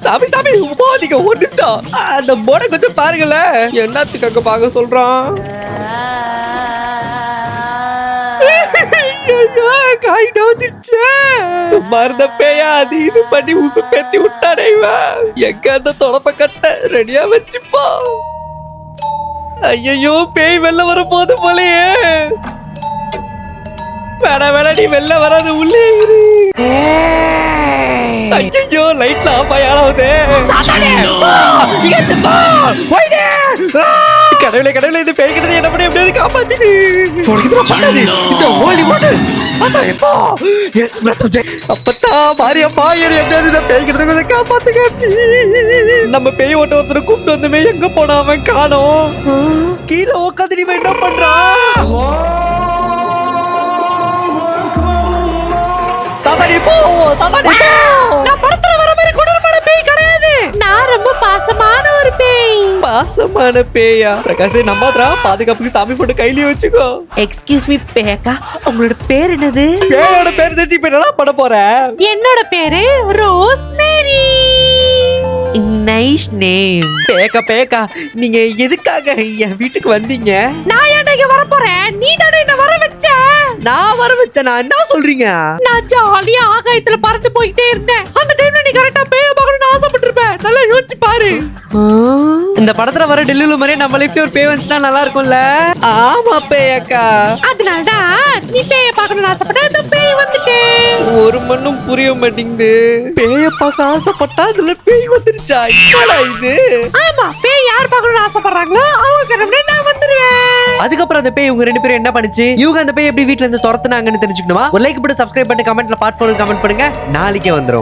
சாமி சாமி போதிக்க ஒரு நிமிஷம் அந்த போர்டை கொஞ்சம் பாருங்களேன். என்னத்துக்காக பார்க்க சொல்றான்? காய் நோதிச்சே. சும்மா இருந்த பேயா அது இது பண்ணி உசு பேத்தி விட்டானே இவன். எங்க அந்த தொடப்ப கட்ட ரெடியா வச்சுப்பா. ஐயோ பேய் வெளில வர போது போலயே. வேணா நீ வெளில வராது உள்ளே இரு. ஐயோ லைட்ல ஆஃப் ஆயாவது. கடவுளே கடவுளே இது பேய்கிறது என்ன பண்ணி எப்படியாவது காப்பாத்திடு. அப்பத்தா மாரியப்பா எப்படியாவது பேய்கிறது கொஞ்சம் காப்பாத்துங்க. நம்ம பேய் ஓட்ட ஒருத்தரை கூப்பிட்டு வந்துமே எங்க போனா அவன் காணோம். கீழே உட்காந்து நீ என்ன பண்றான்? சாதாடி போ சாதாடி போ. நான் படத்துல வர மாதிரி கொடூரமான பேய் கிடையாது. நான் ரொம்ப பாசமான ஒரு பேய். பாசமான பேயா? பிரகாஷ் நம்பாதரா, பாதுகாப்புக்கு சாமி போட்டு கையிலேயே வச்சுக்கோ. எக்ஸ்கியூஸ் மீ பேக்கா, உங்களோட பேர் என்னது? பேயோட பேர் தெரிஞ்சு இப்ப என்ன பண்ண போற? என்னோட பேரு ரோஸ்மேரி. Nice name. பேக்கா பேக்கா, நீங்க எதுக்காக என் வீட்டுக்கு வந்தீங்க? நான் ஏன்டா இங்க வர போறேன்? நீ தானே என்ன வர வச்ச. நான் வர வச்சேன். நான் என்ன சொல்றீங்க? நான் ஜாலியா ஆகாயத்துல பறந்து போயிட்டே இருந்தேன். அந்த டைம்ல நீ கரெக்டா பேய பார்க்கணும்னு ஆசைப்பட்டிருப்ப. நல்லா யோசிச்சு பாரு. இந்த படத்துல வர டெல்லில மாதிரி நம்ம லைஃப்ல ஒரு பேய் வந்துச்சுன்னா நல்லா இருக்கும்ல? ஆமா பேயக்கா. அதனாலதான் நீ பேய பார்க்கணும்னு ஆசைப்பட்ட, அந்த பேய் வந்துட்டே. ஒரு மண்ணும் புரிய மாட்டேங்குது. பேய பார்க்க ஆசைப்பட்டா அதுல பேய் வந்துருச்சா? என்னடா இது? ஆமா, பேய் யார் பார்க்கணும்னு ஆசைப்படுறாங்களோ அவங்க கிளம்பி நான் வந்துருவேன். அதுக்கப்புறம் அந்த பேய் இவங்க 2 பேரும் என்ன பண்ணுச்சு? இவங்க அந்த பேய் எப்படி வீட்ல இருந்து துரத்துனாங்கன்னு தெரிஞ்சுக்கணுமா? ஒரு லைக் போட்டு சப்ஸ்கிரைப் பண்ணி கமெண்ட்ல பார்ட் 4 கமெண்ட் பண்ணுங்க. நாளைக்கே வந்துரும்.